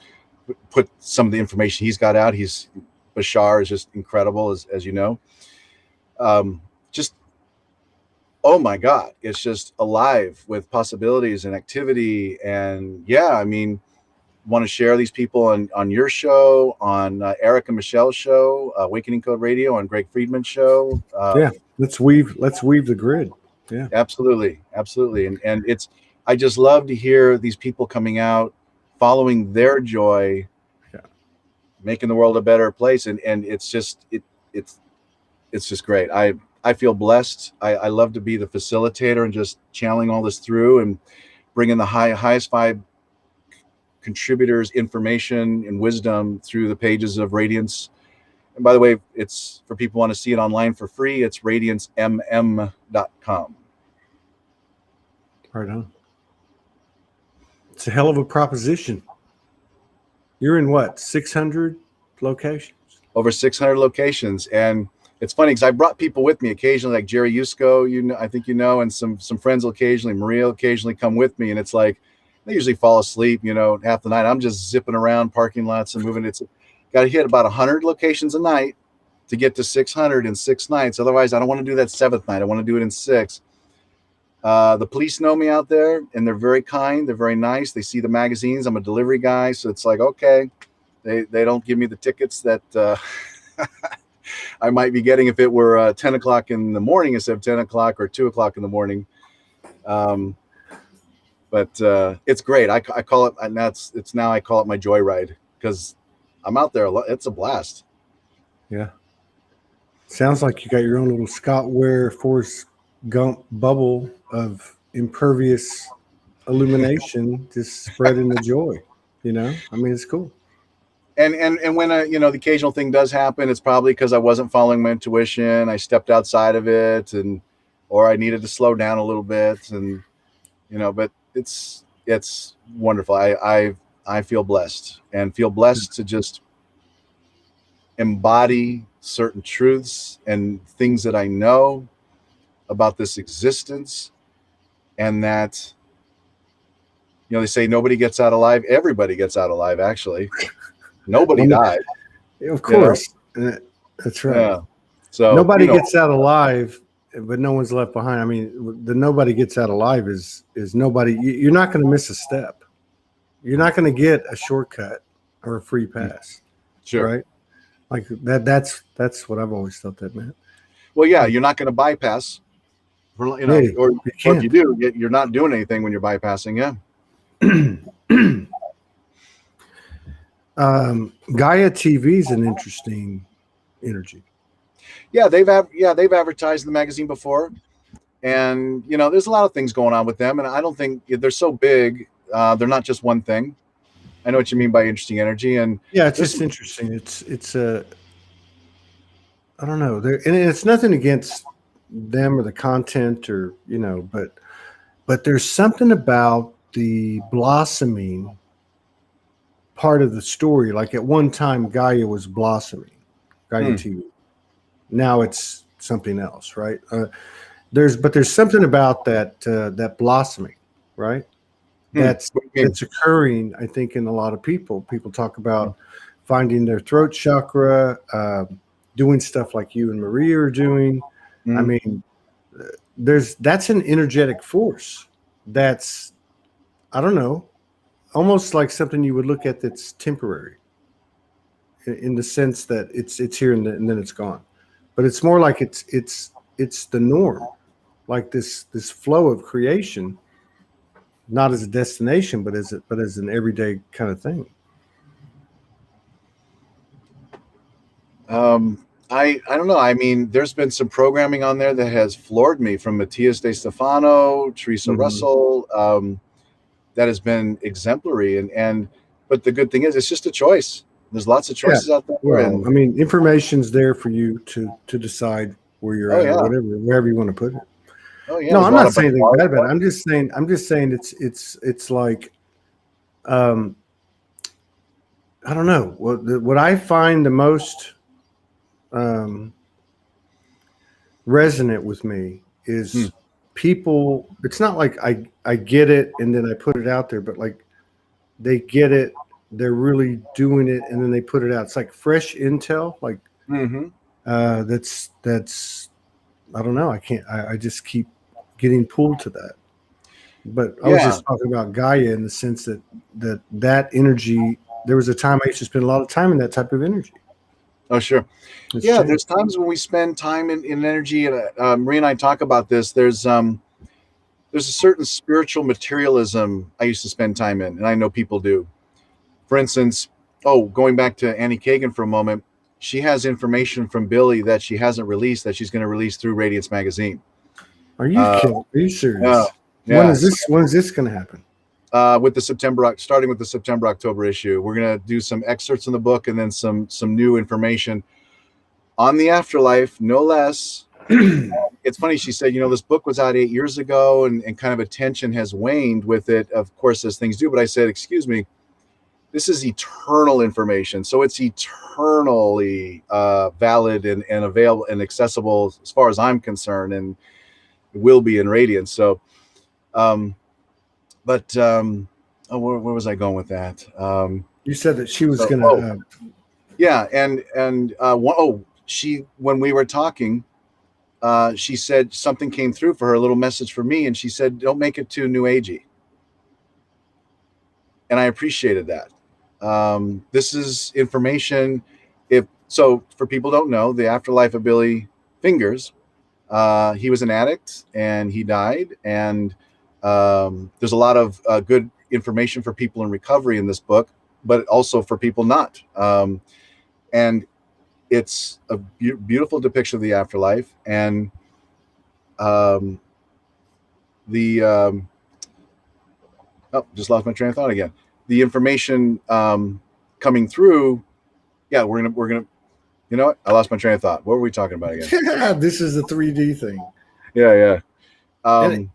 Speaker 2: put some of the information he's got out. Bashar is just incredible, as you know. Just, oh my God, it's just alive with possibilities and activity. And yeah, I mean, want to share these people on your show, on Eric and Michelle's show, Awakening Code Radio, on Greg Friedman's show.
Speaker 1: Yeah, let's weave the grid. Yeah,
Speaker 2: absolutely, and it's, I just love to hear these people coming out, following their joy, making the world a better place, and it's just it's just great. I feel blessed. I love to be the facilitator and just channeling all this through and bringing the highest vibe contributors information and wisdom through the pages of Radiance. And by the way, it's for people who want to see it online for free. It's radiancemm.com.
Speaker 1: Right on. It's a hell of a proposition. You're in what, 600 locations?
Speaker 2: Over 600 locations. And it's funny because I brought people with me occasionally, like Jerry Yusko, I think and some friends will occasionally, Maria will occasionally come with me. And it's like, they usually fall asleep, half the night. I'm just zipping around parking lots and moving. It's got to hit about 100 locations a night to get to 600 in 6 nights. Otherwise, I don't want to do that 7th night. I want to do it in 6. The police know me out there, and they're very kind. They're very nice. They see the magazines. I'm a delivery guy. So it's like, okay, they don't give me the tickets that I might be getting if it were 10 o'clock in the morning instead of 10 o'clock or 2 o'clock in the morning. But it's great. I call it, and I call it my joyride because I'm out there a lot. It's a blast.
Speaker 1: Yeah. Sounds like you got your own little Scott Ware Forrest Gump bubble of impervious illumination, just spreading the joy. I mean, it's cool.
Speaker 2: And when the occasional thing does happen, it's probably because I wasn't following my intuition. I stepped outside of it, or I needed to slow down a little bit, and but it's wonderful. I feel blessed to just embody certain truths and things that I know about this existence, and that they say nobody gets out alive. Everybody gets out alive, actually. Nobody died.
Speaker 1: Of course. That's right.
Speaker 2: Yeah. So
Speaker 1: nobody gets out alive, but no one's left behind. I mean, the nobody gets out alive is nobody. You're not going to miss a step. You're not going to get a shortcut or a free pass.
Speaker 2: Sure.
Speaker 1: Right? Like that's what I've always thought that meant.
Speaker 2: Well, yeah, you're not going to bypass. Or if you do, you're not doing anything when you're bypassing. Yeah.
Speaker 1: Gaia TV is an interesting energy.
Speaker 2: Yeah, they've advertised the magazine before, and there's a lot of things going on with them, and I don't think they're so big. They're not just one thing. I know what you mean by interesting energy, and
Speaker 1: yeah, it's just interesting. It's I don't know. And it's nothing against them or the content or but there's something about the blossoming part of the story. Like at one time, Gaia was blossoming, Gaia TV. Now it's something else, right? There's something about that blossoming, right? That's occurring, I think, in a lot of people. People talk about finding their throat chakra, doing stuff like you and Maria are doing. I mean, that's an energetic force. That's, I don't know, almost like something you would look at that's temporary, in the sense that it's here and then it's gone. But it's more like it's the norm, like this flow of creation, not as a destination, but as an everyday kind of thing.
Speaker 2: I don't know. I mean, there's been some programming on there that has floored me, from Matthias De Stefano, Teresa Russell, that has been exemplary. But the good thing is, it's just a choice. There's lots of choices out there.
Speaker 1: Well, I mean, information's there for you to decide where you're at, or wherever you want to put it.
Speaker 2: Oh yeah.
Speaker 1: No, I'm not saying anything bad about it. I'm just saying it's like, I don't know. What I find the most resonant with me is people. It's not like I get it and then I put it out there, but like they get it, they're really doing it, and then they put it out. It's like fresh intel. Like that's I don't know. I just keep getting pulled to that. But I was
Speaker 2: Yeah.
Speaker 1: just talking about Gaia in the sense that energy. There was a time I used to spend a lot of time in that type of energy.
Speaker 2: Oh, sure.
Speaker 1: It's
Speaker 2: Yeah,
Speaker 1: changed.
Speaker 2: there's times when we spend time in energy, and Marie and I talk about this. There's a certain spiritual materialism I used to spend time in, and I know people do. For instance, going back to Annie Kagan for a moment, she has information from Billy that she hasn't released that she's going to release through Radiance Magazine.
Speaker 1: Are you kidding? Are you serious?
Speaker 2: Yeah.
Speaker 1: When is this? When is this going to happen?
Speaker 2: Starting with the September October issue, we're going to do some excerpts in the book and then some new information on the afterlife, no less. It's funny, she said, this book was out 8 years ago and kind of attention has waned with it, of course, as things do. But I said, excuse me, this is eternal information. So it's eternally valid and available and accessible as far as I'm concerned, and it will be in Radiance. So, where was I going with that?
Speaker 1: You said that she was going to.
Speaker 2: Yeah. When we were talking, she said something came through for her, a little message for me. And she said, don't make it too new agey. And I appreciated that. This is information. For people who don't know, the afterlife of Billy Fingers, he was an addict and he died. And there's a lot of good information for people in recovery in this book, but also for people not. And it's a beautiful depiction of the afterlife. And just lost my train of thought again. The information coming through. Yeah, we're gonna. You know what? I lost my train of thought. What were we talking about again?
Speaker 1: This is the 3D thing.
Speaker 2: Yeah.
Speaker 1: And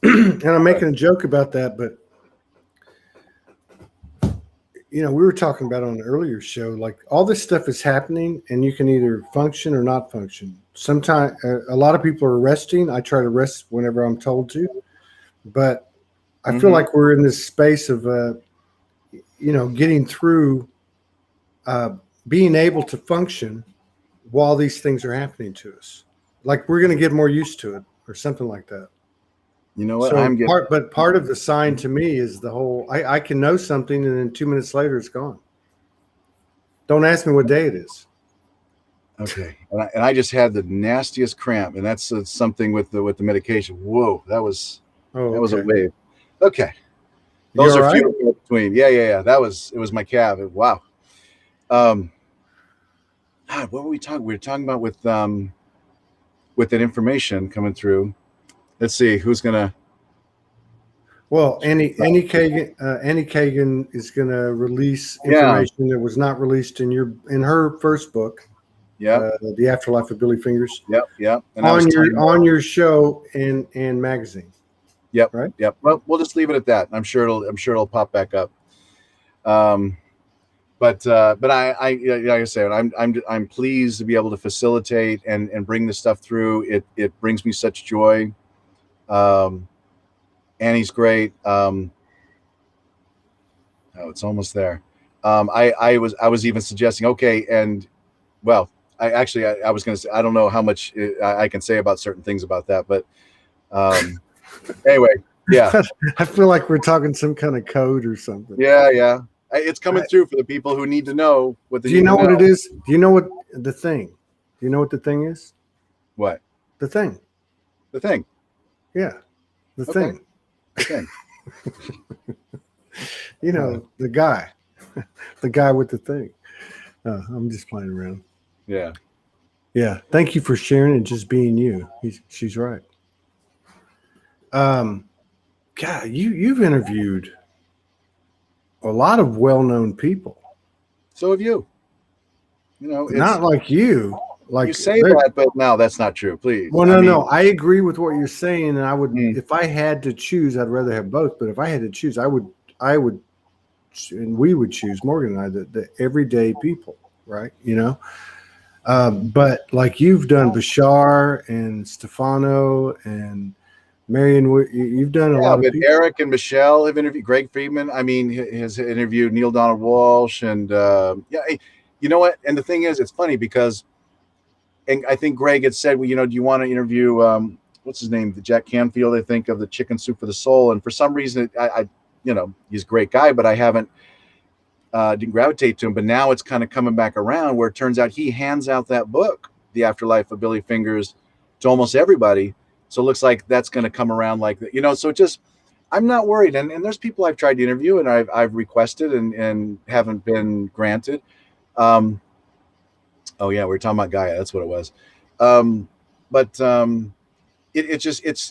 Speaker 1: I'm making a joke about that, but we were talking about on an earlier show, like all this stuff is happening and you can either function or not function. Sometimes a lot of people are resting. I try to rest whenever I'm told to, but I feel like we're in this space of, getting through, being able to function while these things are happening to us. Like we're going to get more used to it or something like that.
Speaker 2: You know what?
Speaker 1: So part of the sign to me is the whole, I can know something and then 2 minutes later it's gone. Don't ask me what day it is.
Speaker 2: Okay. And I just had the nastiest cramp, and that's something with the medication. Whoa, that was a wave. Okay. Those are few in between. Yeah. It was my calf. Wow. God, what were we talking? We were talking about with that information coming through. Let's see who's gonna.
Speaker 1: Well, Annie Kagan is going to release information that was not released in her first book.
Speaker 2: Yeah.
Speaker 1: The Afterlife of Billy Fingers.
Speaker 2: Yep. And
Speaker 1: on your show and magazine.
Speaker 2: Yep.
Speaker 1: Right.
Speaker 2: Yep. Well, we'll just leave it at that. I'm sure it'll pop back up. But I like I said, I'm pleased to be able to facilitate and bring this stuff through. It brings me such joy. Annie's great. It's almost there. I was even suggesting, okay, and well, I was going to say, I don't know how much I can say about certain things about that, but anyway, yeah.
Speaker 1: I feel like we're talking some kind of code or something.
Speaker 2: Yeah. It's coming through for the people who need to know what they
Speaker 1: Do you know what it is? Do you know what the thing? Do you know what the thing is?
Speaker 2: What?
Speaker 1: The thing.
Speaker 2: The thing.
Speaker 1: Yeah. The thing.
Speaker 2: Okay.
Speaker 1: The guy. The guy with the thing. I'm just playing around.
Speaker 2: Yeah.
Speaker 1: Yeah. Thank you for sharing and just being you. She's right. God, you've interviewed a lot of well-known people.
Speaker 2: So have you.
Speaker 1: Not like you. Like
Speaker 2: you say that, but no, that's not true. Please.
Speaker 1: Well, no. I agree with what you're saying, and I would, if I had to choose, I'd rather have both. But if I had to choose, I would, and we would choose, Morgan and I, the everyday people, right? But like you've done Bashar and Stefano and Marion, you've done a lot of people.
Speaker 2: Eric and Michelle have interviewed Greg Friedman. I mean, has interviewed Neil Donald Walsh, and you know what? And the thing is, it's funny because, and I think Greg had said, well, do you want to interview what's his name, the Jack Canfield, I think, of the Chicken Soup for the Soul. And for some reason, I you know, he's a great guy, but I haven't didn't gravitate to him. But now it's kind of coming back around, where it turns out he hands out that book, The Afterlife of Billy Fingers, to almost everybody. So it looks like that's going to come around like that, you know. So it just, I'm not worried. And there's people I've tried to interview and I've requested and haven't been granted. Oh yeah, we were talking about Gaia. That's what it was.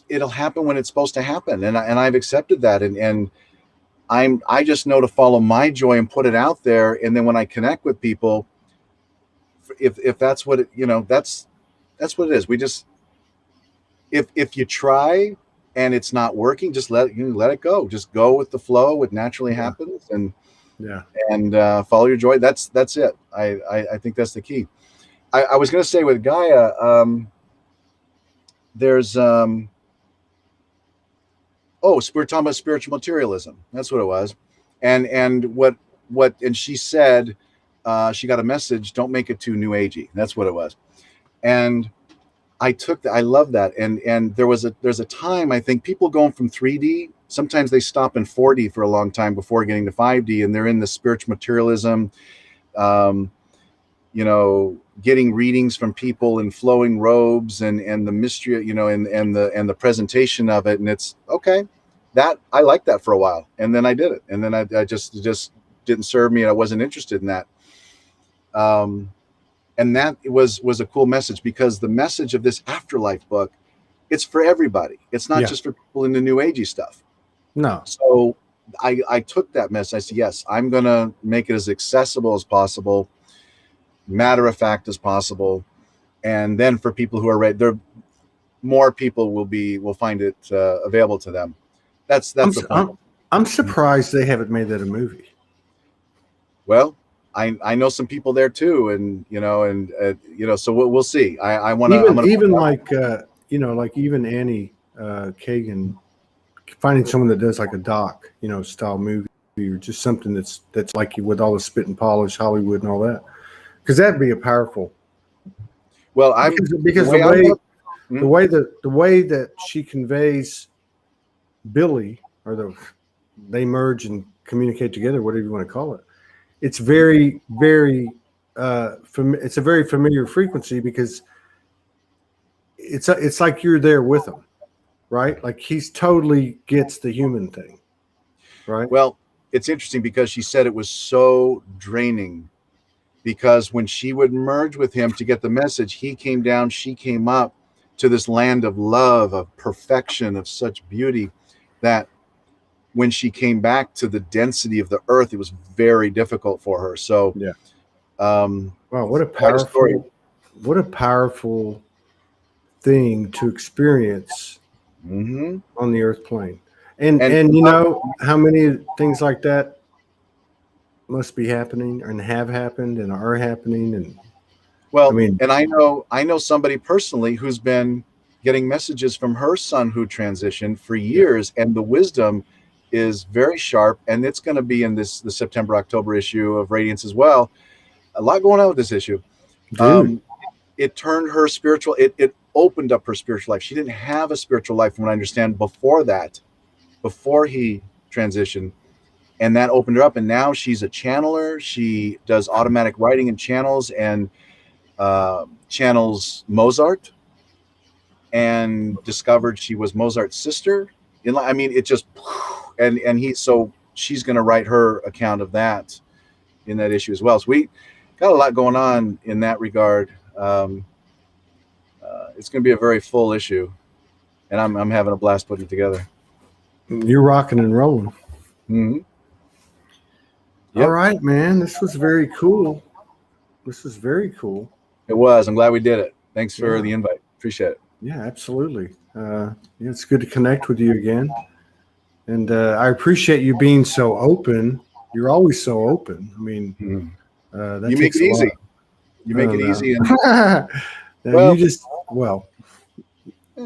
Speaker 2: It'll happen when it's supposed to happen, and I've accepted that, and I just know to follow my joy and put it out there, and then when I connect with people, if that's what it, you know, that's what it is. We just, if you try and it's not working, just let it go. Just go with the flow. What naturally happens, and follow your joy. That's it. I think that's the key. I was going to say with Gaia, there's we're talking about spiritual materialism. That's what it was. And what and she said, she got a message, don't make it too new agey. That's what it was. And I took that. I love that. And there's a time, I think, people going from 3D, sometimes they stop in 4D for a long time before getting to 5D, and they're in the spiritual materialism, you know, getting readings from people in flowing robes and the mystery, you know, and the presentation of it. And it's okay. That I liked that for a while. And then I did it. And then I just didn't serve me, and I wasn't interested in that. And that was a cool message, because the message of this afterlife book, it's for everybody. It's not just for people in the new agey stuff.
Speaker 1: No.
Speaker 2: So I took that message. I said, yes, I'm going to make it as accessible as possible, matter of fact as possible. And then for people who are ready, more people will find it available to them. That's the point.
Speaker 1: I'm surprised they haven't made that a movie.
Speaker 2: Well, I know some people there too, and you know, so we'll see. I want to
Speaker 1: even like you know, like even Annie Kagan, finding someone that does like a doc, you know, style movie, or just something that's like with all the spit and polish Hollywood and all that, because that'd be a powerful.
Speaker 2: Well,
Speaker 1: because the way that she conveys Billy, or they merge and communicate together, whatever you want to call it. It's very, very it's a very familiar frequency, because it's like you're there with him, right? Like he's totally gets the human thing, right?
Speaker 2: Well, it's interesting because she said it was so draining, because when she would merge with him to get the message, he came down, she came up to this land of love, of perfection, of such beauty, that when she came back to the density of the earth, it was very difficult for her. So,
Speaker 1: yeah. Wow, what a powerful thing to experience on the earth plane. And you know how many things like that must be happening and have happened and are happening. And
Speaker 2: well, I mean, and I know somebody personally who's been getting messages from her son who transitioned for years, and the wisdom is very sharp, and it's going to be in the September-October issue of Radiance as well. A lot going on with this issue. It turned her spiritual, it opened up her spiritual life. She didn't have a spiritual life, from what I understand, before he transitioned, and that opened her up, and now she's a channeler. She does automatic writing and channels, and channels Mozart, and discovered she was Mozart's sister. I mean, it just, so she's going to write her account of that in that issue as well. So we got a lot going on in that regard. It's going to be a very full issue, and I'm having a blast putting it together.
Speaker 1: You're rocking and rolling.
Speaker 2: Mm-hmm.
Speaker 1: Yep. All right, man. This was very cool.
Speaker 2: It was. I'm glad we did it. Thanks for the invite. Appreciate it.
Speaker 1: Yeah, absolutely. It's good to connect with you again. And I appreciate you being so open. You're always so open. I mean, that
Speaker 2: you make it easy. You make it easy.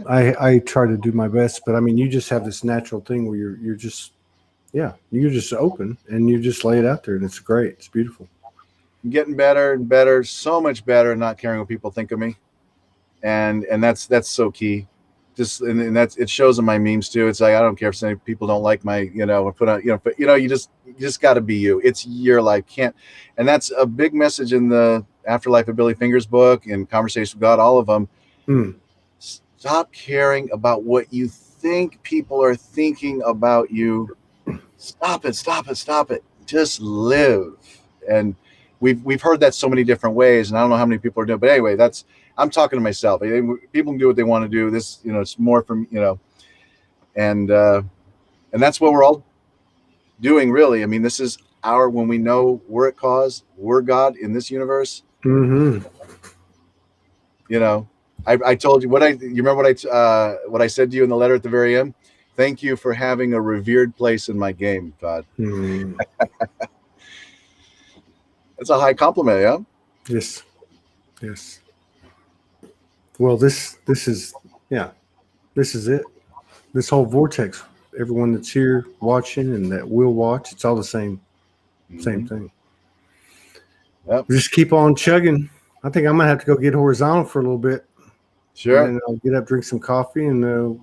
Speaker 1: I try to do my best, but I mean, you just have this natural thing where you're just open, and you just lay it out there, and it's great. It's beautiful.
Speaker 2: I'm getting better and better, so much better, not caring what people think of me. And that's so key just and that's it shows in my memes too. It's like I don't care if some people don't like my put on but you just got to be you. It's your life, can't. And that's a big message in the Afterlife of Billy Fingers book and Conversation with God, all of them. Stop caring about what you think people are thinking about you. Stop it. Just live. And we've heard that so many different ways, and I don't know how many people are doing, but anyway, I'm talking to myself. People can do what they want to do. This, it's more from, and that's what we're all doing, really. I mean, this is when we know we're at cause, we're God in this universe. I told you you remember what I said to you in the letter at the very end? Thank you for having a revered place in my game, Todd. That's a high compliment, yeah?
Speaker 1: Yes. Well, this is it. This whole vortex, everyone that's here watching and that will watch, it's all the same thing.
Speaker 2: Yep.
Speaker 1: Just keep on chugging. I think I'm gonna have to go get horizontal for a little bit.
Speaker 2: Sure.
Speaker 1: And then I'll get up, drink some coffee, and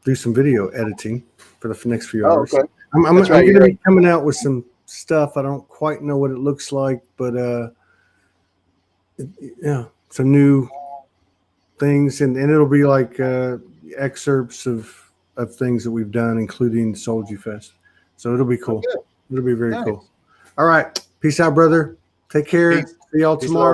Speaker 1: do some video editing for the next few hours.
Speaker 2: Okay.
Speaker 1: I'm going to be coming out with some stuff. I don't quite know what it looks like, but some new things, and it'll be like excerpts of things that we've done, including Soulogy Fest. So it'll be cool.
Speaker 2: Okay.
Speaker 1: It'll be very cool. All right. Peace out, brother. Take care.
Speaker 2: Peace.
Speaker 1: See y'all tomorrow.